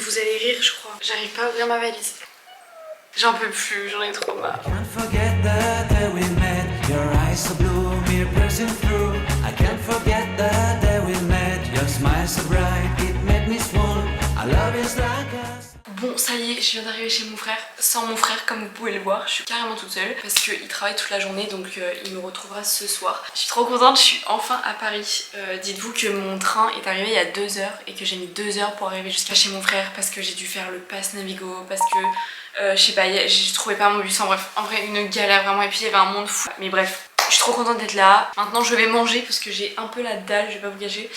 Vous allez rire, je crois. J'arrive pas à ouvrir ma valise. J'en peux plus, j'en ai trop marre. Bon, ça y est, je viens d'arriver chez mon frère. Sans mon frère, comme vous pouvez le voir, je suis carrément toute seule parce qu'il travaille toute la journée, donc il me retrouvera ce soir. Je suis trop contente, je suis enfin à Paris. Dites-vous que mon train est arrivé il y a 2 heures et que j'ai mis 2 heures pour arriver jusqu'à chez mon frère parce que j'ai dû faire le pass Navigo, parce que je sais pas, j'ai trouvé pas mon bus. En bref, en vrai, une galère vraiment, et puis il y avait un monde fou. Mais bref, je suis trop contente d'être là. Maintenant, je vais manger parce que j'ai un peu la dalle, je vais pas vous cacher.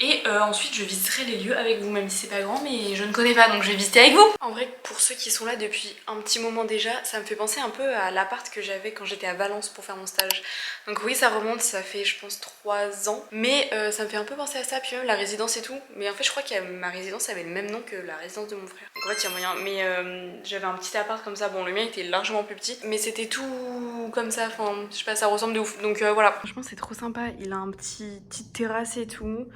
Et ensuite je visiterai les lieux avec vous, même si c'est pas grand, mais je ne connais pas, donc je vais visiter avec vous. En vrai, pour ceux qui sont là depuis un petit moment déjà, ça me fait penser un peu à l'appart que j'avais quand j'étais à Valence pour faire mon stage. Donc oui, ça remonte, ça fait je pense 3 ans, mais ça me fait un peu penser à ça, puis même la résidence et tout. Mais en fait je crois que ma résidence avait le même nom que la résidence de mon frère. Donc en fait il y a moyen, mais j'avais un petit appart comme ça, bon le mien était largement plus petit, mais c'était tout comme ça, enfin je sais pas, ça ressemble de ouf. Donc voilà. Franchement c'est trop sympa, il a un petite terrasse et tout.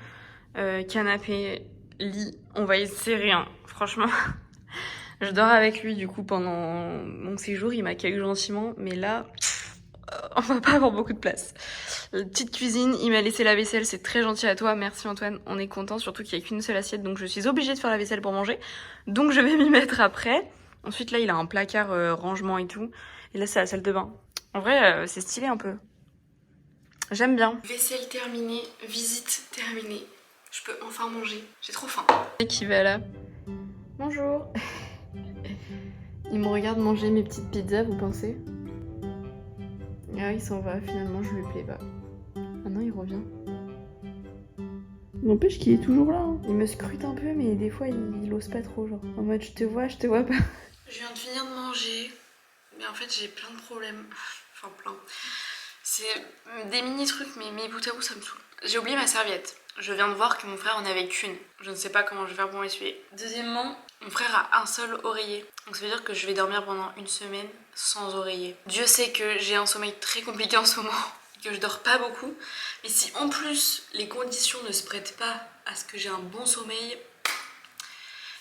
Canapé, lit, on va essayer rien, franchement. Je dors avec lui du coup pendant mon séjour, il m'accueille gentiment, mais là, on va pas avoir beaucoup de place. Petite cuisine, il m'a laissé la vaisselle, c'est très gentil à toi, merci Antoine, on est content, surtout qu'il n'y a qu'une seule assiette, donc je suis obligée de faire la vaisselle pour manger, donc je vais m'y mettre après. Ensuite là, il a un placard rangement et tout, et là c'est la salle de bain. En vrai, c'est stylé un peu. J'aime bien. Vaisselle terminée, visite terminée. Je peux enfin manger. J'ai trop faim. Qui va là? Bonjour. Il me regarde manger mes petites pizzas, vous pensez? Ah, il s'en va, finalement, je lui plais pas. Ah non, il revient. N'empêche qu'il est toujours là. Hein. Il me scrute un peu, mais des fois, il ose pas trop, genre. En mode, je te vois pas. Je viens de finir de manger, mais en fait, j'ai plein de problèmes. Enfin, plein. C'est des mini trucs, mais mis bout à bout, ça me saoule. J'ai oublié ma serviette. Je viens de voir que mon frère en avait qu'une. Je ne sais pas comment je vais faire pour m'essuyer. Deuxièmement, mon frère a un seul oreiller. Donc ça veut dire que je vais dormir pendant une semaine sans oreiller. Dieu sait que j'ai un sommeil très compliqué en ce moment, que je dors pas beaucoup. Mais si en plus les conditions ne se prêtent pas à ce que j'ai un bon sommeil,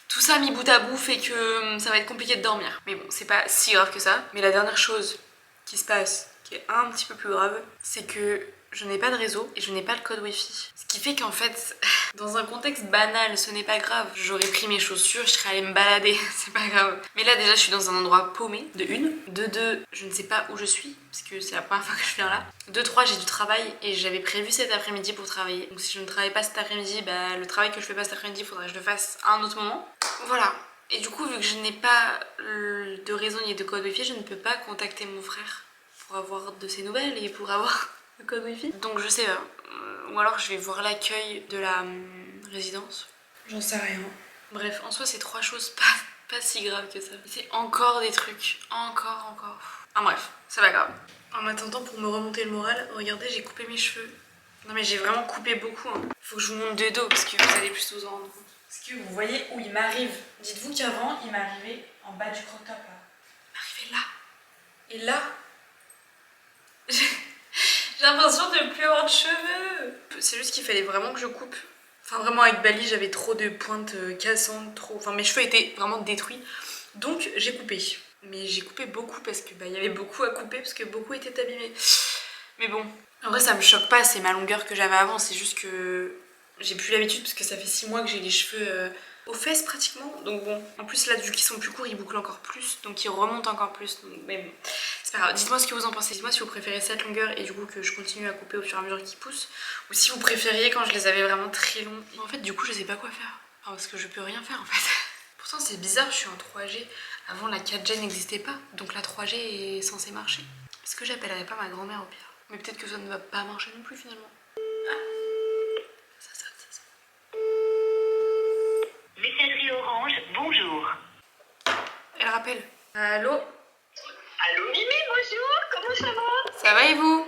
tout ça mis bout à bout fait que ça va être compliqué de dormir. Mais bon, c'est pas si grave que ça. Mais la dernière chose qui se passe, qui est un petit peu plus grave, c'est que je n'ai pas de réseau et je n'ai pas le code wifi. Ce qui fait qu'en fait, dans un contexte banal, ce n'est pas grave. J'aurais pris mes chaussures, je serais allée me balader, c'est pas grave. Mais là déjà, je suis dans un endroit paumé, de une. De deux, je ne sais pas où je suis, parce que c'est la première fois que je viens là. De trois, j'ai du travail et j'avais prévu cet après-midi pour travailler. Donc si je ne travaille pas cet après-midi, bah, le travail que je fais pas cet après-midi, il faudrait que je le fasse à un autre moment. Voilà. Et du coup, vu que je n'ai pas de réseau ni de code wifi, je ne peux pas contacter mon frère pour avoir de ses nouvelles et pour avoir le code wifi. Donc je sais pas. Ou alors je vais voir l'accueil de la résidence. J'en sais rien. Bref, en soi c'est 3 choses pas si graves que ça. C'est encore des trucs. Encore. Ah bref, c'est pas grave. En attendant, pour me remonter le moral, regardez, j'ai coupé mes cheveux. Non mais j'ai vraiment coupé beaucoup. Hein. Faut que je vous monte de dos parce que vous allez plus vous en rendre compte. Est-ce que vous voyez où il m'arrive? Dites-vous qu'avant, il m'arrivait en bas du crop top là. Il m'arrivait là. Et là, j'ai l'impression de ne plus avoir de cheveux. C'est juste qu'il fallait vraiment que je coupe. Enfin vraiment avec Bali j'avais trop de pointes cassantes, trop... Enfin mes cheveux étaient vraiment détruits. Donc j'ai coupé. Mais j'ai coupé beaucoup parce que bah, y avait beaucoup à couper parce que beaucoup étaient abîmés. Mais bon, en vrai ça me choque pas, c'est ma longueur que j'avais avant. C'est juste que j'ai plus l'habitude parce que ça fait 6 mois que j'ai les cheveux aux fesses pratiquement. Donc bon, en plus là vu qu'ils sont plus courts ils bouclent encore plus. Donc ils remontent encore plus. Donc, mais bon. Dites-moi ce que vous en pensez, dites-moi si vous préférez cette longueur et du coup que je continue à couper au fur et à mesure qu'ils poussent, ou si vous préfériez quand je les avais vraiment très longs. En fait du coup je sais pas quoi faire, enfin, parce que je peux rien faire en fait. Pourtant c'est bizarre, je suis en 3G, avant la 4G n'existait pas, donc la 3G est censée marcher. Est-ce que j'appellerais pas ma grand-mère au pire? Mais peut-être que ça ne va pas marcher non plus finalement. Ah. Ça sonne. Messagerie Orange, bonjour. Elle rappelle. Allô? Allô Mimi, bonjour, comment ça va? Ça va et vous?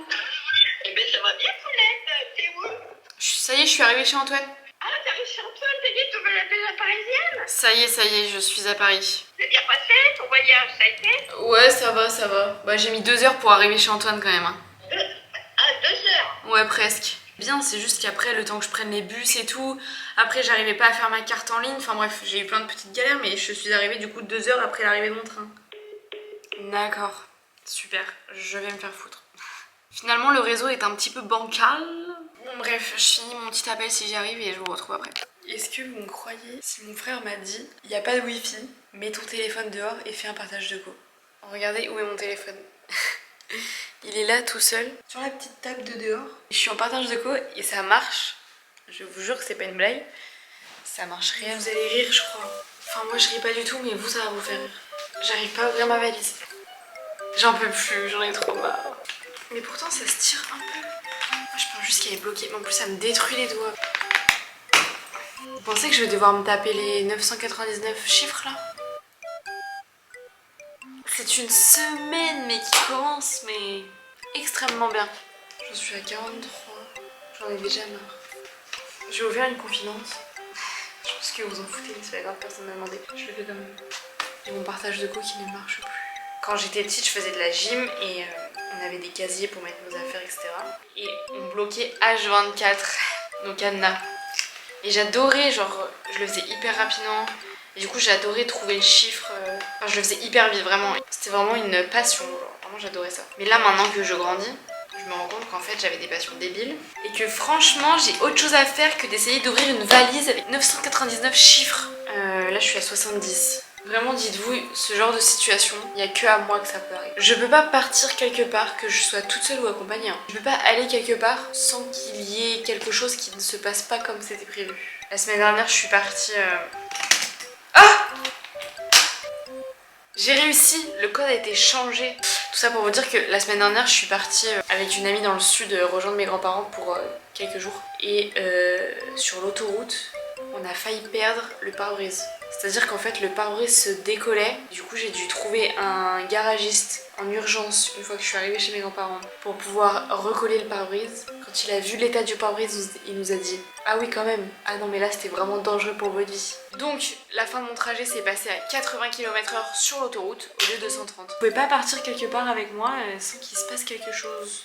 Eh ben ça va bien Paulette, t'es où? Ça y est, je suis arrivée chez Antoine. Ah, t'arrives chez Antoine, t'as dit que tu veux la déjà parisienne? Ça y est, je suis à Paris. C'est bien passé, ton voyage, ça a été? Ouais, ça va. Bah j'ai mis 2 heures pour arriver chez Antoine quand même. Hein. Ah, 2 heures? Ouais, presque. Bien, c'est juste qu'après, le temps que je prenne les bus et tout, après j'arrivais pas à faire ma carte en ligne, enfin bref, j'ai eu plein de petites galères, mais je suis arrivée du coup 2 heures après l'arrivée de mon train. D'accord, super, je vais me faire foutre. Finalement, le réseau est un petit peu bancal. Bon bref, je finis mon petit appel si j'y arrive et je vous retrouve après. Est-ce que vous me croyez si mon frère m'a dit il n'y a pas de wifi, mets ton téléphone dehors et fais un partage de co. Regardez où est mon téléphone. Il est là tout seul sur la petite table de dehors. Je suis en partage de co et ça marche. Je vous jure que c'est pas une blague. Ça marche réellement. Vous allez rire je crois. Enfin moi je ris pas du tout mais vous ça va vous faire rire. J'arrive pas à ouvrir ma valise. J'en peux plus, j'en ai trop marre. Mais pourtant ça se tire un peu. Moi je pense juste qu'elle est bloquée. Mais en plus ça me détruit les doigts. Vous pensez que je vais devoir me taper les 999 chiffres là? C'est une semaine mais qui commence mais extrêmement bien. J'en suis à 43, j'en ai déjà marre. Je vais ouvrir une confidence. Je pense que vous en foutez mais c'est pas grave, personne m'a demandé. Je le fais quand même. J'ai mon partage de co qui ne marche plus. Quand j'étais petite je faisais de la gym et on avait des casiers pour mettre nos affaires etc. Et on bloquait H24 nos cadenas. Et j'adorais, genre je le faisais hyper rapidement. Et du coup j'adorais trouver le chiffre, enfin je le faisais hyper vite vraiment. C'était vraiment une passion, genre vraiment j'adorais ça. Mais là maintenant que je grandis, je me rends compte qu'en fait j'avais des passions débiles. Et que franchement j'ai autre chose à faire que d'essayer d'ouvrir une valise avec 999 chiffres. Là je suis à 70. Vraiment dites-vous, ce genre de situation, il n'y a que à moi que ça peut arriver. Je peux pas partir quelque part, que je sois toute seule ou accompagnée. Je peux pas aller quelque part sans qu'il y ait quelque chose qui ne se passe pas comme c'était prévu. La semaine dernière je suis partie... Ah! J'ai réussi, le code a été changé. Tout ça pour vous dire que la semaine dernière je suis partie avec une amie dans le sud rejoindre mes grands-parents pour quelques jours. Et sur l'autoroute, on a failli perdre le pare-brise. C'est-à-dire qu'en fait le pare-brise se décollait. Du coup j'ai dû trouver un garagiste en urgence une fois que je suis arrivée chez mes grands-parents pour pouvoir recoller le pare-brise. Quand il a vu l'état du pare-brise, il nous a dit ah oui quand même, ah non mais là c'était vraiment dangereux pour votre vie. Donc la fin de mon trajet s'est passée à 80 km/h sur l'autoroute au lieu de 130. Vous pouvez pas partir quelque part avec moi sans qu'il se passe quelque chose.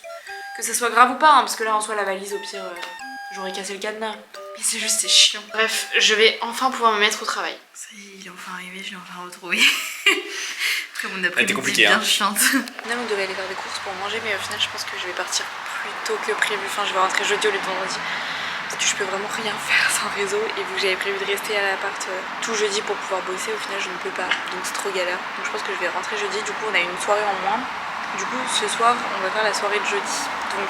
Que ça soit grave ou pas, hein, parce que là en soi la valise au pire j'aurais cassé le cadenas. Mais c'est juste c'est chiant. Bref, je vais enfin pouvoir me mettre au travail. Ça y est, il est enfin arrivé, je l'ai enfin retrouvé. Après mon après-midi bien bien chiante. Là on devait aller faire des courses pour manger mais au final je pense que je vais partir plus tôt que prévu. Enfin je vais rentrer jeudi au lieu de vendredi. Parce que je peux vraiment rien faire sans réseau et vu que j'avais prévu de rester à l'appart tout jeudi pour pouvoir bosser, au final je ne peux pas. Donc c'est trop galère. Donc je pense que je vais rentrer jeudi. Du coup on a une soirée en moins. Du coup ce soir on va faire la soirée de jeudi. Donc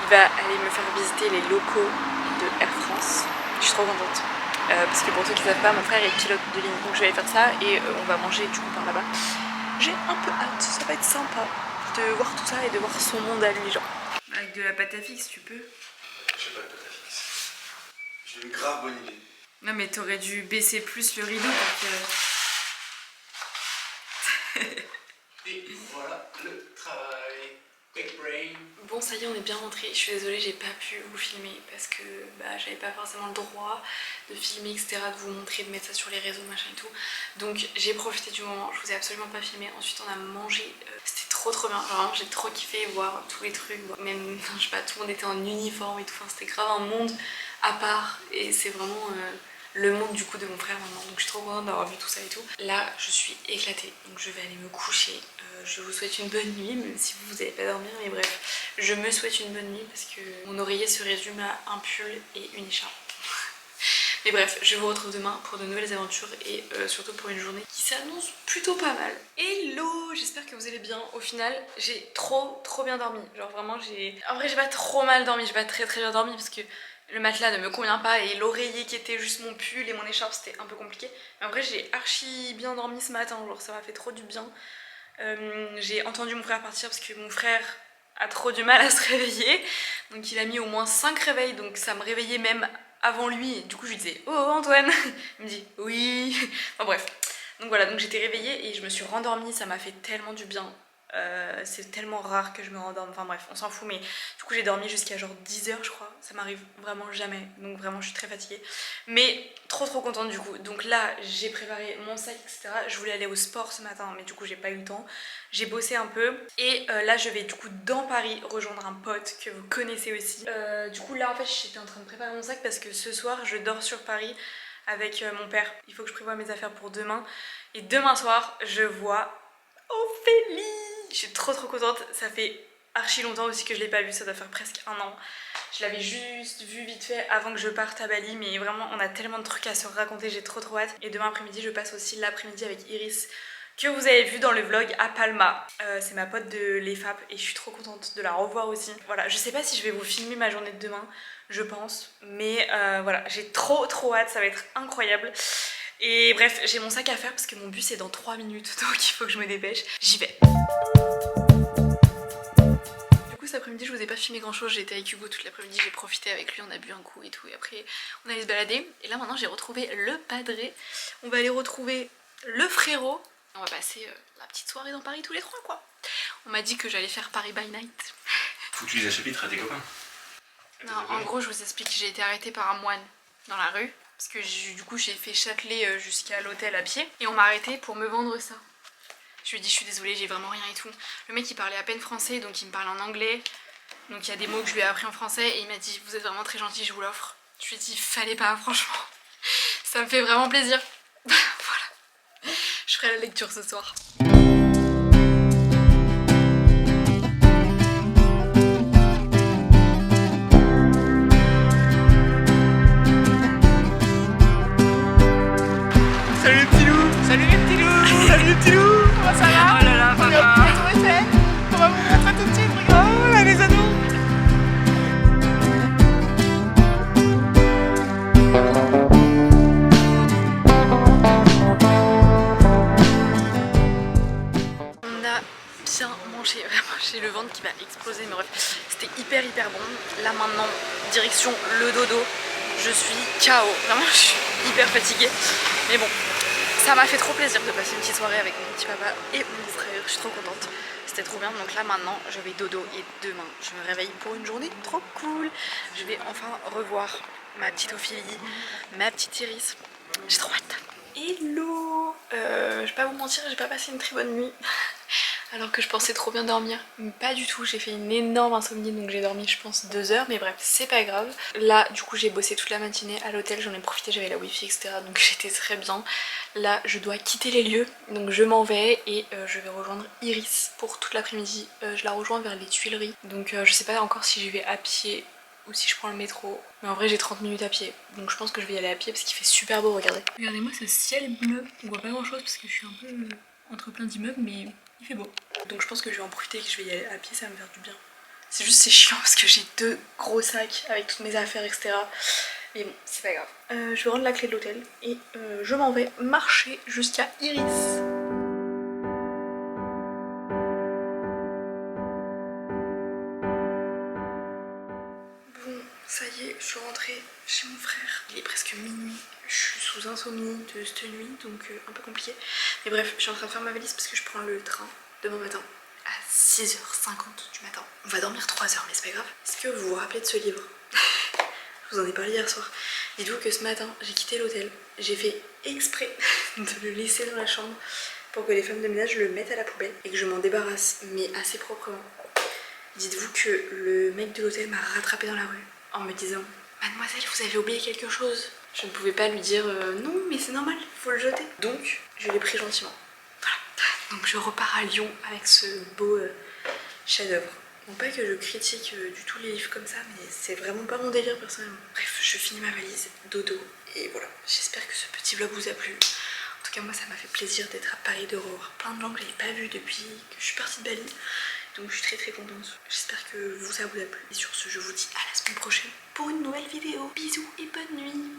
il va aller me faire visiter les locaux de Air France. Je suis trop contente. Parce que pour ceux qui ne savent pas, mon frère est pilote de ligne. Donc je vais aller faire ça et on va manger du coup par là-bas. J'ai un peu hâte, ça va être sympa de voir tout ça et de voir son monde à lui genre. Avec de la pâte à fixe, tu peux. J'ai pas de pâte à fixe. J'ai une grave bonne idée. Non mais t'aurais dû baisser plus le rideau pour que... Et voilà le travail. Quick brain. Bon ça y est on est bien rentré, je suis désolée j'ai pas pu vous filmer parce que j'avais pas forcément le droit de filmer etc, de vous montrer, de mettre ça sur les réseaux machin et tout. Donc j'ai profité du moment, je vous ai absolument pas filmé, ensuite on a mangé, c'était trop bien, genre vraiment j'ai trop kiffé voir tous les trucs, même je sais pas tout le monde était en uniforme et tout, enfin c'était grave un monde à part et c'est vraiment... le monde du coup de mon frère maintenant, donc je suis trop contente d'avoir vu tout ça et tout. Là je suis éclatée donc je vais aller me coucher. Je vous souhaite une bonne nuit même si vous n'allez pas dormir, mais bref je me souhaite une bonne nuit parce que mon oreiller se résume à un pull et une écharpe. Mais bref, je vous retrouve demain pour de nouvelles aventures et surtout pour une journée qui s'annonce plutôt pas mal. Hello, j'espère que vous allez bien. Au final j'ai trop bien dormi, genre vraiment j'ai... En vrai j'ai pas trop mal dormi, j'ai pas très bien dormi parce que le matelas ne me convient pas et l'oreiller qui était juste mon pull et mon écharpe c'était un peu compliqué. Mais en vrai j'ai archi bien dormi ce matin, genre ça m'a fait trop du bien. J'ai entendu mon frère partir parce que mon frère a trop du mal à se réveiller. Donc il a mis au moins 5 réveils, donc ça me réveillait même avant lui. Et du coup je lui disais « Oh Antoine !» Il me dit « Oui !» Enfin bref. Donc voilà, donc j'étais réveillée et je me suis rendormie, ça m'a fait tellement du bien. C'est tellement rare que je me rendorme, enfin bref, on s'en fout, mais du coup j'ai dormi jusqu'à genre 10h je crois, ça m'arrive vraiment jamais, donc vraiment je suis très fatiguée, mais trop contente du coup. Donc là j'ai préparé mon sac etc, je voulais aller au sport ce matin mais du coup j'ai pas eu le temps, j'ai bossé un peu et là je vais du coup dans Paris rejoindre un pote que vous connaissez aussi. Du coup là en fait j'étais en train de préparer mon sac parce que ce soir je dors sur Paris avec mon père, il faut que je prévoie mes affaires pour demain et demain soir je vois Ophélie. Je suis trop contente, ça fait archi longtemps aussi que je l'ai pas vue, ça doit faire presque un an. Je l'avais juste vue vite fait avant que je parte à Bali, mais vraiment on a tellement de trucs à se raconter, j'ai trop hâte. Et demain après-midi je passe aussi l'après-midi avec Iris, que vous avez vu dans le vlog à Palma. C'est ma pote de l'EFAP et je suis trop contente de la revoir aussi. Voilà, je sais pas si je vais vous filmer ma journée de demain, je pense, mais voilà, j'ai trop hâte, ça va être incroyable. Et bref, j'ai mon sac à faire parce que mon bus est dans 3 minutes, donc il faut que je me dépêche. J'y vais. Du coup cet après-midi je vous ai pas filmé grand chose, j'ai été avec Hugo toute l'après-midi, j'ai profité avec lui, on a bu un coup et tout, et après on allait se balader. Et là maintenant j'ai retrouvé le padré, on va aller retrouver le frérot. On va passer la petite soirée dans Paris tous les trois quoi. On m'a dit que j'allais faire Paris by night. Faut que tu les chapitres à tes copains. Non, en gros je vous explique, j'ai été arrêtée par un moine dans la rue. Parce que du coup j'ai fait Châtelet jusqu'à l'hôtel à pied. Et on m'a arrêté pour me vendre ça. Je lui ai dit je suis désolée, j'ai vraiment rien et tout. Le mec il parlait à peine français donc il me parlait en anglais. Donc il y a des mots que je lui ai appris en français. Et il m'a dit vous êtes vraiment très gentil, je vous l'offre. Je lui ai dit fallait pas franchement. Ça me fait vraiment plaisir. Voilà. Je ferai la lecture ce soir. Salut les petits loups. Salut les petits loups. Salut les petits loups. Comment ça va? Oh là là, papa. On va vous montrer tout de suite, regarde. Oh là les ados. On a bien mangé, vraiment j'ai le ventre qui va exploser mais bref, c'était hyper bon. Là maintenant, direction le dodo, je suis KO, vraiment je suis hyper fatiguée. Mais bon, ça m'a fait trop plaisir de passer une petite soirée avec mon petit papa et mon frère, je suis trop contente. C'était trop bien, donc là maintenant je vais dodo et demain je me réveille pour une journée trop cool. Je vais enfin revoir ma petite Ophélie, ma petite Iris, j'ai trop hâte. Hello, je vais pas vous mentir, j'ai pas passé une très bonne nuit alors que je pensais trop bien dormir, mais pas du tout. J'ai fait une énorme insomnie donc j'ai dormi je pense 2 heures, mais bref c'est pas grave. Là du coup j'ai bossé toute la matinée à l'hôtel, j'en ai profité, j'avais la wifi etc, donc j'étais très bien. Là je dois quitter les lieux donc je m'en vais et je vais rejoindre Iris pour toute l'après-midi. Je la rejoins vers les Tuileries, donc je sais pas encore si j'y vais à pied ou si je prends le métro, mais en vrai j'ai 30 minutes à pied donc je pense que je vais y aller à pied parce qu'il fait super beau, regardez. Regardez-moi ce ciel bleu, on voit pas grand chose parce que je suis un peu entre plein d'immeubles mais il fait beau. Donc je pense que je vais en profiter et que je vais y aller à pied, ça va me faire du bien. C'est juste c'est chiant parce que j'ai 2 gros sacs avec toutes mes affaires etc. Mais bon c'est pas grave. Je vais rendre la clé de l'hôtel et je m'en vais marcher jusqu'à Iris. Ça y est, je suis rentrée chez mon frère. Il est presque minuit. Je suis sous insomnie de cette nuit, donc un peu compliqué. Mais bref, je suis en train de faire ma valise parce que je prends le train demain matin à 6h50 du matin. On va dormir 3 heures, mais c'est pas grave. Est-ce que vous vous rappelez de ce livre? Je vous en ai parlé hier soir. Dites-vous que ce matin, j'ai quitté l'hôtel. J'ai fait exprès de le laisser dans la chambre pour que les femmes de ménage le mettent à la poubelle et que je m'en débarrasse, mais assez proprement. Dites-vous que le mec de l'hôtel m'a rattrapée dans la rue en me disant « Mademoiselle, vous avez oublié quelque chose ?» Je ne pouvais pas lui dire « Non, mais c'est normal, faut le jeter. » Donc, je l'ai pris gentiment. Voilà. Donc je repars à Lyon avec ce beau chef-d'œuvre. Non pas que je critique du tout les livres comme ça, mais c'est vraiment pas mon délire personnellement. Bref, je finis ma valise, dodo, et voilà. J'espère que ce petit vlog vous a plu. En tout cas, moi, ça m'a fait plaisir d'être à Paris, de revoir plein de gens que j'avais pas vus depuis que je suis partie de Bali. Donc je suis très contente. J'espère que vous ça vous a plu. Et sur ce, je vous dis à la semaine prochaine pour une nouvelle vidéo. Bisous et bonne nuit.